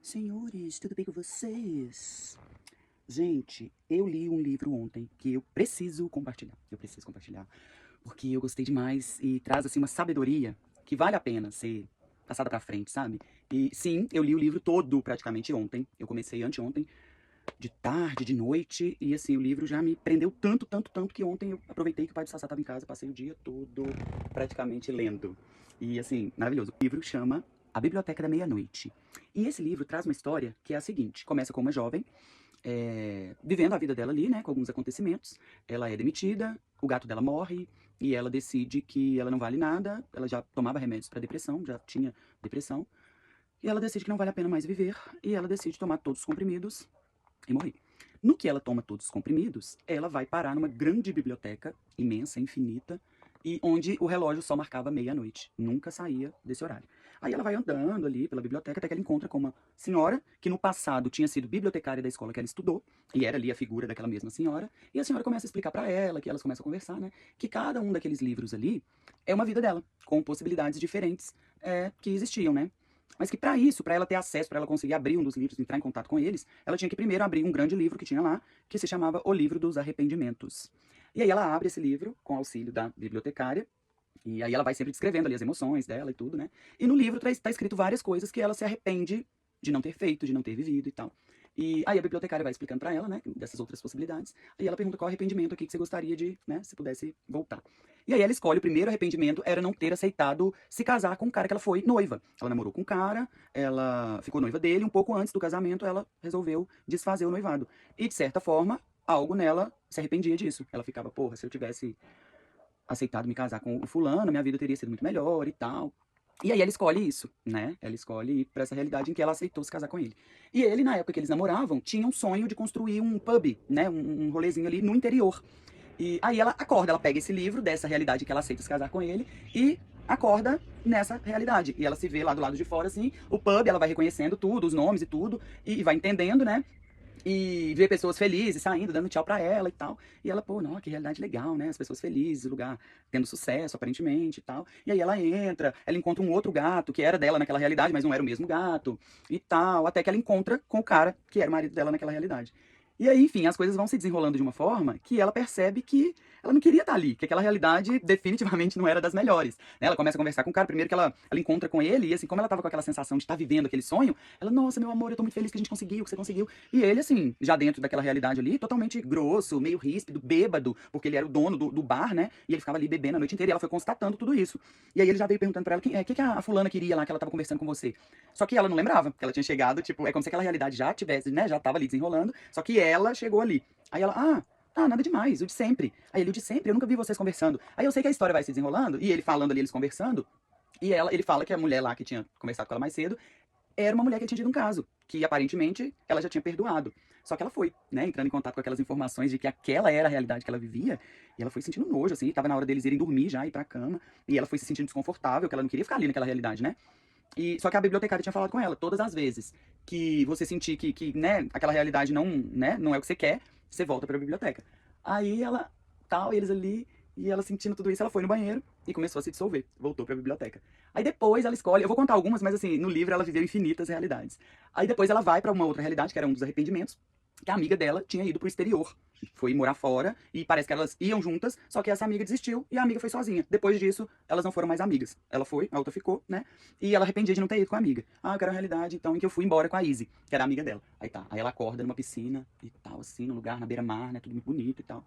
Senhores, tudo bem com vocês? Gente, eu li um livro ontem que eu preciso compartilhar. Porque eu gostei demais e traz assim uma sabedoria que vale a pena ser passada pra frente, sabe? E sim, eu li o livro todo praticamente ontem. Eu comecei anteontem, de tarde, de noite, e assim, o livro já me prendeu tanto, tanto, tanto que ontem eu aproveitei que o pai do Sassá estava em casa, passei o dia todo praticamente lendo. E assim, maravilhoso. O livro chama A Biblioteca da Meia-Noite. E esse livro traz uma história que é a seguinte: começa com uma jovem vivendo a vida dela ali, né, com alguns acontecimentos. Ela é demitida, o gato dela morre e ela decide que ela não vale nada. Ela já tomava remédios para depressão, já tinha depressão. E ela decide que não vale a pena mais viver e ela decide tomar todos os comprimidos e morrer. No que ela toma todos os comprimidos, ela vai parar numa grande biblioteca, imensa, infinita, e onde o relógio só marcava meia-noite. Nunca saía desse horário. Aí ela vai andando ali pela biblioteca até que ela encontra com uma senhora que no passado tinha sido bibliotecária da escola que ela estudou, e era ali a figura daquela mesma senhora, e a senhora começa a explicar para ela, que elas começam a conversar, né, que cada um daqueles livros ali é uma vida dela, com possibilidades diferentes que existiam, né? Mas que para isso, para ela ter acesso, para ela conseguir abrir um dos livros, entrar em contato com eles, ela tinha que primeiro abrir um grande livro que tinha lá, que se chamava O Livro dos Arrependimentos. E aí ela abre esse livro com auxílio da bibliotecária, e aí ela vai sempre descrevendo ali as emoções dela e tudo, né? E no livro tá escrito várias coisas que ela se arrepende de não ter feito, de não ter vivido e tal. E aí a bibliotecária vai explicando para ela, né, dessas outras possibilidades. E ela pergunta qual arrependimento aqui que você gostaria de, né, se pudesse voltar. E aí ela escolhe, o primeiro arrependimento era não ter aceitado se casar com o cara que ela foi noiva. Ela namorou com um cara, ela ficou noiva dele, um pouco antes do casamento ela resolveu desfazer o noivado. E de certa forma, algo nela se arrependia disso. Ela ficava, porra, se eu tivesse aceitado me casar com o fulano, minha vida teria sido muito melhor e tal. E aí ela escolhe isso, né? Ela escolhe ir pra essa realidade em que ela aceitou se casar com ele. E ele, na época que eles namoravam, tinha um sonho de construir um pub, né? Um rolezinho ali no interior. E aí ela acorda, ela pega esse livro dessa realidade que ela aceita se casar com ele e acorda nessa realidade. E ela se vê lá do lado de fora, assim, o pub, ela vai reconhecendo tudo, os nomes e tudo, e vai entendendo, né? E ver pessoas felizes saindo, dando tchau pra ela e tal. E ela, pô, não, que realidade legal, né? As pessoas felizes, o lugar tendo sucesso, aparentemente e tal. E aí ela entra, ela encontra um outro gato que era dela naquela realidade, mas não era o mesmo gato e tal. Até que ela encontra com o cara que era o marido dela naquela realidade. E aí, enfim, as coisas vão se desenrolando de uma forma que ela percebe que ela não queria estar ali, que aquela realidade definitivamente não era das melhores. Né? Ela começa a conversar com o cara, primeiro que ela encontra com ele, e assim, como ela tava com aquela sensação de estar vivendo aquele sonho, ela, nossa, meu amor, eu tô muito feliz que a gente conseguiu, que você conseguiu. E ele, assim, já dentro daquela realidade ali, totalmente grosso, meio ríspido, bêbado, porque ele era o dono do bar, né? E ele ficava ali bebendo a noite inteira, e ela foi constatando tudo isso. E aí ele já veio perguntando pra ela, que a fulana queria lá, que ela tava conversando com você? Só que ela não lembrava, que ela tinha chegado, tipo, é como se aquela realidade já tivesse, né, já tava ali desenrolando, só que ela chegou ali. Aí ela, nada demais, o de sempre. Aí ele, o de sempre, eu nunca vi vocês conversando. Aí eu sei que a história vai se desenrolando, e ele falando ali, eles conversando, e ele fala que a mulher lá que tinha conversado com ela mais cedo era uma mulher que tinha tido um caso, que aparentemente ela já tinha perdoado. Só que ela foi, né, entrando em contato com aquelas informações de que aquela era a realidade que ela vivia, e ela foi sentindo nojo, assim, tava na hora deles irem dormir já, ir pra cama, e ela foi se sentindo desconfortável, que ela não queria ficar ali naquela realidade, né? E, só que a bibliotecária tinha falado com ela, todas as vezes que você sentir que né, aquela realidade não, né, não é o que você quer, você volta pra biblioteca. Aí ela, tal, eles ali, e ela sentindo tudo isso, ela foi no banheiro e começou a se dissolver, voltou pra biblioteca. Aí depois ela escolhe, eu vou contar algumas, mas assim, no livro ela viveu infinitas realidades. Aí depois ela vai pra uma outra realidade, que era um dos arrependimentos, que a amiga dela tinha ido pro exterior, foi morar fora, e parece que elas iam juntas, só que essa amiga desistiu e a amiga foi sozinha. Depois disso, elas não foram mais amigas. Ela foi, a outra ficou, né? E ela arrependia de não ter ido com a amiga. Eu quero uma realidade, então, em que eu fui embora com a Izzy, que era a amiga dela. Aí tá, aí ela acorda numa piscina e tal, assim, num lugar na beira-mar, né? Tudo muito bonito e tal.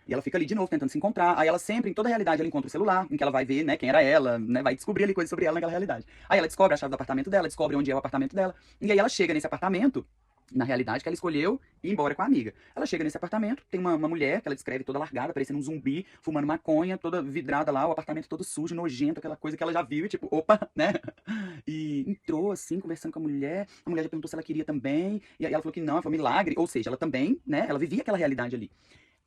E ela fica ali de novo tentando se encontrar. Aí ela sempre, em toda a realidade, ela encontra o celular, em que ela vai ver, né, quem era ela, né, vai descobrir ali coisas sobre ela naquela realidade. Aí ela descobre a chave do apartamento dela, descobre onde é o apartamento dela. E aí ela chega nesse apartamento, na realidade, que ela escolheu ir embora com a amiga. Ela chega nesse apartamento, tem uma mulher que ela descreve toda largada, parecendo um zumbi, fumando maconha, toda vidrada lá, o apartamento todo sujo, nojento, aquela coisa que ela já viu e tipo, opa, né? E entrou assim, conversando com a mulher já perguntou se ela queria também, e aí ela falou que não, foi um milagre, ou seja, ela também, né, ela vivia aquela realidade ali.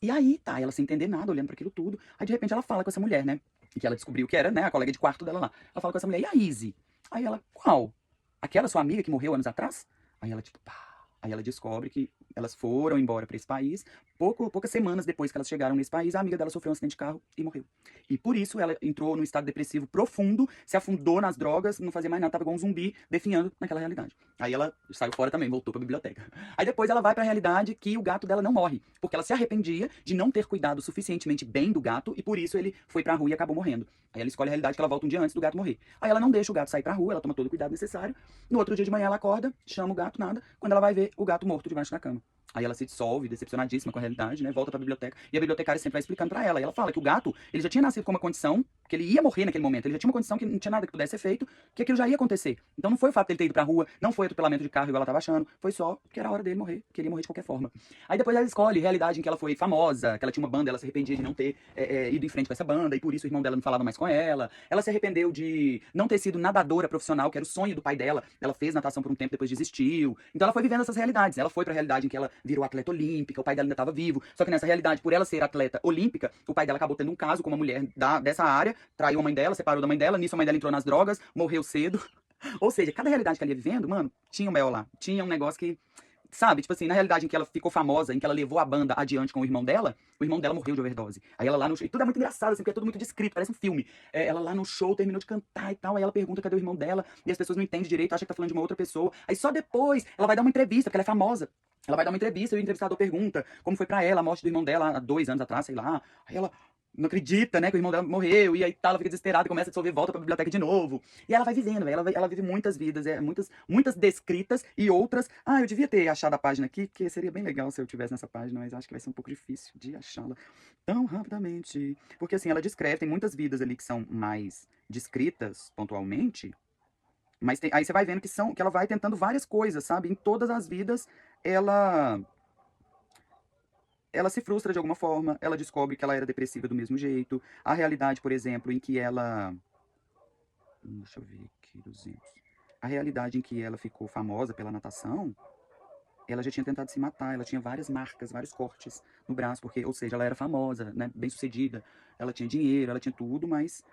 E aí, tá, ela sem entender nada, olhando para aquilo tudo. Aí, de repente, ela fala com essa mulher, né? Que ela descobriu que era, né, a colega de quarto dela lá. Ela fala com essa mulher, e a Izzy? Aí ela, qual? Aquela sua amiga que morreu anos atrás? Aí ela, tipo, pá. Aí ela descobre que elas foram embora para esse país poucas semanas depois que elas chegaram nesse país, a amiga dela sofreu um acidente de carro e morreu. E por isso ela entrou num estado depressivo profundo, se afundou nas drogas, não fazia mais nada, tava igual um zumbi, definhando naquela realidade. Aí ela saiu fora também, voltou pra biblioteca. Aí depois ela vai pra realidade que o gato dela não morre, porque ela se arrependia de não ter cuidado suficientemente bem do gato e por isso ele foi pra rua e acabou morrendo. Aí ela escolhe a realidade que ela volta um dia antes do gato morrer. Aí ela não deixa o gato sair pra rua, ela toma todo o cuidado necessário. No outro dia de manhã ela acorda, chama o gato, nada. Quando ela vai ver, o gato morto debaixo da cama. Aí ela se dissolve, decepcionadíssima com a realidade, né? Volta pra biblioteca. E a bibliotecária sempre vai explicando pra ela. E ela fala que o gato, ele já tinha nascido com uma condição, que ele ia morrer naquele momento. Ele já tinha uma condição que não tinha nada que pudesse ser feito, que aquilo já ia acontecer. Então não foi o fato dele ter ido pra rua, não foi atropelamento de carro igual ela tava achando. Foi só que era a hora dele morrer, que ele ia morrer de qualquer forma. Aí depois ela escolhe realidade em que ela foi famosa, que ela tinha uma banda, ela se arrependia de não ter ido em frente com essa banda, e por isso o irmão dela não falava mais com ela. Ela se arrependeu de não ter sido nadadora profissional, que era o sonho do pai dela. Ela fez natação por um tempo, depois desistiu. Então ela foi vivendo essas realidades. Ela foi pra realidade em que ela virou atleta olímpica, o pai dela ainda estava vivo. Só que nessa realidade, por ela ser atleta olímpica, o pai dela acabou tendo um caso com uma mulher dessa área, traiu a mãe dela, separou da mãe dela, nisso a mãe dela entrou nas drogas, morreu cedo. Ou seja, cada realidade que ela ia vivendo, mano, tinha um mel lá. Tinha um negócio que, sabe, tipo assim, na realidade em que ela ficou famosa, em que ela levou a banda adiante com o irmão dela morreu de overdose. Aí ela lá no show, e tudo é muito engraçado, assim, porque é tudo muito descrito, parece um filme. Ela lá no show terminou de cantar e tal, aí ela pergunta cadê o irmão dela, e as pessoas não entendem direito, acham que tá falando de uma outra pessoa. Aí só depois ela vai dar uma entrevista, porque ela é famosa. Ela vai dar uma entrevista e o entrevistador pergunta como foi pra ela a morte do irmão dela há 2 anos atrás, sei lá. Aí ela não acredita, né, que o irmão dela morreu, e aí tá, ela fica desesperada, começa a dissolver, volta pra biblioteca de novo. E ela vai vivendo, ela vive muitas vidas, muitas descritas e outras. Eu devia ter achado a página aqui, que seria bem legal se eu tivesse nessa página, mas acho que vai ser um pouco difícil de achá-la tão rapidamente. Porque assim, ela descreve, tem muitas vidas ali que são mais descritas pontualmente, mas aí você vai vendo que ela vai tentando várias coisas, sabe? Em todas as vidas, ela ela se frustra de alguma forma, ela descobre que ela era depressiva do mesmo jeito. A realidade, por exemplo, em que ela. Deixa eu ver aqui, 200. A realidade em que ela ficou famosa pela natação, ela já tinha tentado se matar, ela tinha várias marcas, vários cortes no braço, porque, ou seja, ela era famosa, né, bem sucedida, ela tinha dinheiro, ela tinha tudo, mas.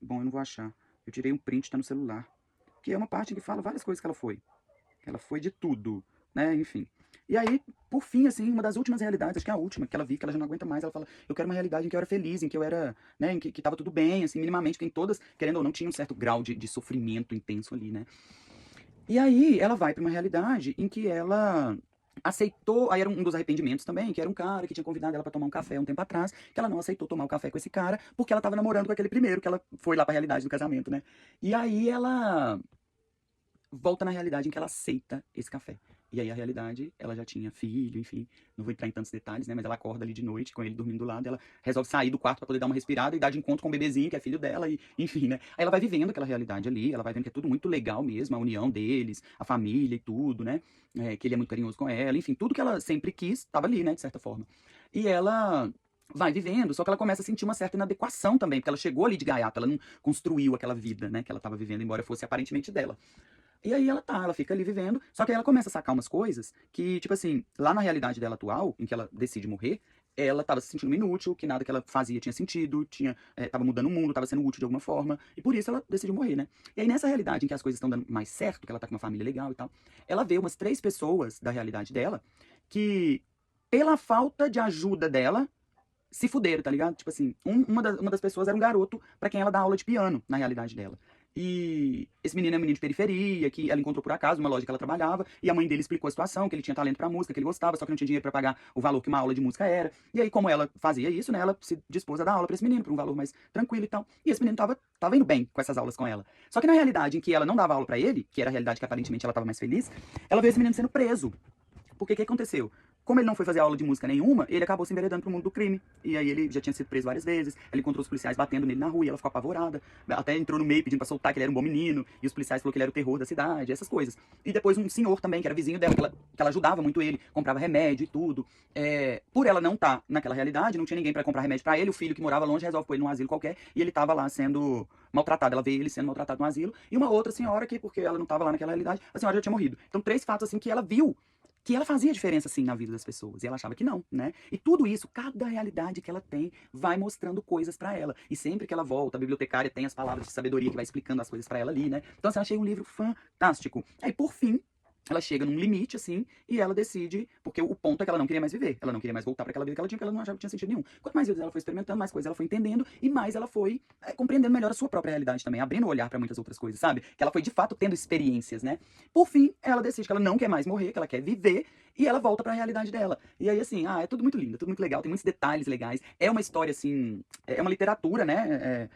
Bom, eu não vou achar. Eu tirei um print, tá no celular. Que é uma parte que fala várias coisas que ela foi. Ela foi de tudo, né? Enfim. E aí, por fim, assim, uma das últimas realidades, acho que é a última, que ela viu que ela já não aguenta mais, ela fala, eu quero uma realidade em que eu era feliz, em que eu era, né, em que tava tudo bem, assim, minimamente, que em todas, querendo ou não, tinha um certo grau de sofrimento intenso ali, né? E aí, ela vai pra uma realidade em que ela aceitou, aí era um dos arrependimentos também, que era um cara que tinha convidado ela pra tomar um café um tempo atrás, que ela não aceitou tomar o café com esse cara, porque ela tava namorando com aquele primeiro, que ela foi lá pra realidade do casamento, né? E aí ela volta na realidade em que ela aceita esse café. E aí a realidade, ela já tinha filho, enfim, não vou entrar em tantos detalhes, né, mas ela acorda ali de noite com ele dormindo do lado, ela resolve sair do quarto para poder dar uma respirada e dar de encontro com o bebezinho, que é filho dela, e enfim, né. Aí ela vai vivendo aquela realidade ali, ela vai vendo que é tudo muito legal mesmo, a união deles, a família e tudo, né, que ele é muito carinhoso com ela, enfim, tudo que ela sempre quis, estava ali, né, de certa forma. E ela vai vivendo, só que ela começa a sentir uma certa inadequação também, porque ela chegou ali de gaiato, ela não construiu aquela vida, né, que ela estava vivendo, embora fosse aparentemente dela. E aí ela fica ali vivendo, só que aí ela começa a sacar umas coisas que, tipo assim, lá na realidade dela atual, em que ela decide morrer, ela tava se sentindo inútil, que nada que ela fazia tinha sentido, tava mudando o mundo, tava sendo útil de alguma forma, e por isso ela decidiu morrer, né? E aí nessa realidade em que as coisas estão dando mais certo, que ela tá com uma família legal e tal, ela vê umas 3 pessoas da realidade dela que, pela falta de ajuda dela, se fuderam, tá ligado? Tipo assim, uma das pessoas era um garoto pra quem ela dá aula de piano, na realidade dela. E esse menino é um menino de periferia, que ela encontrou por acaso numa loja que ela trabalhava, e a mãe dele explicou a situação, que ele tinha talento pra música, que ele gostava, só que não tinha dinheiro pra pagar o valor que uma aula de música era. E aí, como ela fazia isso, né, ela se dispôs a dar aula pra esse menino, por um valor mais tranquilo e tal. E esse menino tava indo bem com essas aulas com ela. Só que na realidade em que ela não dava aula pra ele, que era a realidade que aparentemente ela tava mais feliz, ela viu esse menino sendo preso. Porque o que aconteceu? Como ele não foi fazer aula de música nenhuma, ele acabou se enveredando pro mundo do crime. E aí ele já tinha sido preso várias vezes, ela encontrou os policiais batendo nele na rua e ela ficou apavorada. Até entrou no meio pedindo pra soltar que ele era um bom menino, e os policiais falaram que ele era o terror da cidade, essas coisas. E depois um senhor também, que era vizinho dela, que ela ajudava muito ele, comprava remédio e tudo. Por ela não estar naquela realidade, não tinha ninguém pra comprar remédio pra ele, o filho que morava longe resolve pôr ele num asilo qualquer, e ele tava lá sendo maltratado. Ela vê ele sendo maltratado no asilo, e uma outra senhora que, porque ela não tava lá naquela realidade, a senhora já tinha morrido. Então 3 fatos assim que ela viu que ela fazia diferença, assim, na vida das pessoas. E ela achava que não, né? E tudo isso, cada realidade que ela tem, vai mostrando coisas pra ela. E sempre que ela volta, a bibliotecária tem as palavras de sabedoria que vai explicando as coisas pra ela ali, né? Então, assim, eu achei um livro fantástico. Aí, por fim, ela chega num limite, assim, e ela decide, porque o ponto é que ela não queria mais viver, ela não queria mais voltar para aquela vida que ela tinha, porque ela não achava que tinha sentido nenhum. Quanto mais vezes ela foi experimentando, mais coisas ela foi entendendo, e mais ela foi compreendendo melhor a sua própria realidade também, abrindo o olhar para muitas outras coisas, sabe? Que ela foi, de fato, tendo experiências, né? Por fim, ela decide que ela não quer mais morrer, que ela quer viver, e ela volta para a realidade dela. E aí, assim, é tudo muito lindo, é tudo muito legal, tem muitos detalhes legais, é uma história, assim, é uma literatura, né?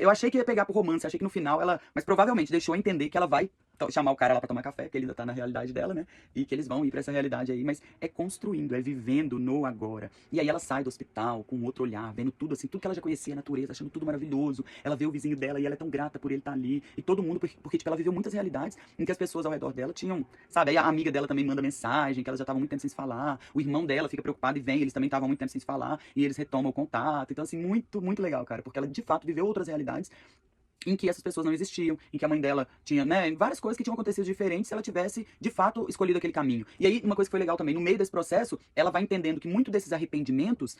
Eu achei que ia pegar pro romance, achei que no final ela, mas provavelmente deixou entender que ela vai chamar o cara lá pra tomar café, que ele ainda tá na realidade dela, né? E que eles vão ir pra essa realidade aí, mas é construindo, é vivendo no agora. E aí ela sai do hospital com outro olhar, vendo tudo assim, tudo que ela já conhecia, a natureza, achando tudo maravilhoso. Ela vê o vizinho dela e ela é tão grata por ele estar ali. E todo mundo, porque tipo, ela viveu muitas realidades em que as pessoas ao redor dela tinham, sabe? Aí a amiga dela também manda mensagem, que elas já estavam muito tempo sem se falar. O irmão dela fica preocupado e vem, eles também estavam muito tempo sem se falar, e eles retomam o contato. Então, assim, muito, muito legal, cara, porque ela de fato viveu outras realidades em que essas pessoas não existiam, em que a mãe dela tinha, né, várias coisas que tinham acontecido diferentes se ela tivesse, de fato, escolhido aquele caminho. E aí, uma coisa que foi legal também, no meio desse processo, ela vai entendendo que muito desses arrependimentos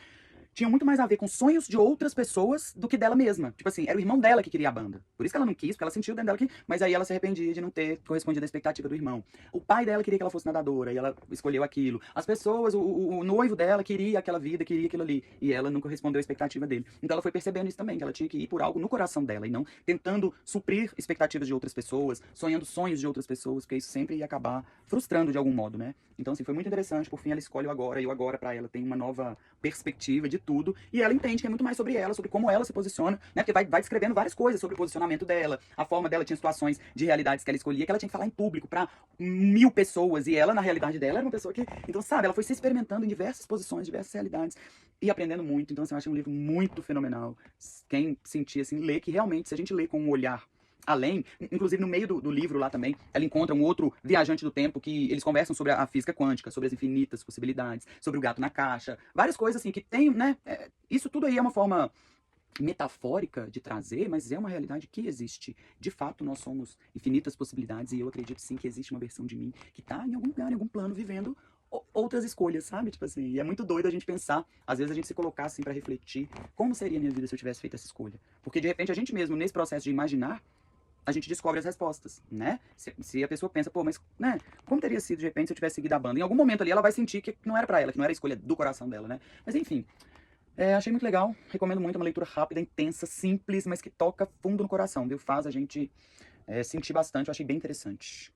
tinham muito mais a ver com sonhos de outras pessoas do que dela mesma. Tipo assim, era o irmão dela que queria a banda. Por isso que ela não quis, porque ela sentiu dentro dela que... Mas aí ela se arrependia de não ter correspondido à expectativa do irmão. O pai dela queria que ela fosse nadadora e ela escolheu aquilo. As pessoas, o noivo dela queria aquela vida, queria aquilo ali. E ela não correspondeu à expectativa dele. Então ela foi percebendo isso também, que ela tinha que ir por algo no coração dela e não tentando suprir expectativas de outras pessoas, sonhando sonhos de outras pessoas, porque isso sempre ia acabar frustrando de algum modo, né? Então, assim, foi muito interessante. Por fim, ela escolhe o agora e o agora pra ela tem uma nova perspectiva de tudo, e ela entende que é muito mais sobre ela, sobre como ela se posiciona, né? Porque vai descrevendo várias coisas sobre o posicionamento dela, a forma dela, tinha situações de realidades que ela escolhia, que ela tinha que falar em público pra 1000 pessoas, e ela, na realidade dela, era uma pessoa que... Então, sabe, ela foi se experimentando em diversas posições, diversas realidades, e aprendendo muito. Então, assim, eu achei um livro muito fenomenal. Quem sentir, assim, lê, que realmente, se a gente lê com um olhar além, inclusive no meio do livro lá também, ela encontra um outro viajante do tempo que eles conversam sobre a física quântica, sobre as infinitas possibilidades, sobre o gato na caixa, várias coisas assim que tem, né? Isso tudo aí é uma forma metafórica de trazer, mas é uma realidade que existe. De fato, nós somos infinitas possibilidades e eu acredito sim que existe uma versão de mim que tá em algum lugar, em algum plano, vivendo outras escolhas, sabe? Tipo assim, e é muito doido a gente pensar, às vezes a gente se colocar assim pra refletir, como seria a minha vida se eu tivesse feito essa escolha? Porque de repente a gente mesmo, nesse processo de imaginar, a gente descobre as respostas, né? Se a pessoa pensa, pô, mas, né, como teria sido de repente se eu tivesse seguido a banda? Em algum momento ali ela vai sentir que não era pra ela, que não era a escolha do coração dela, né? Mas enfim, achei muito legal, recomendo muito, é uma leitura rápida, intensa, simples, mas que toca fundo no coração, viu? Faz a gente sentir bastante, eu achei bem interessante.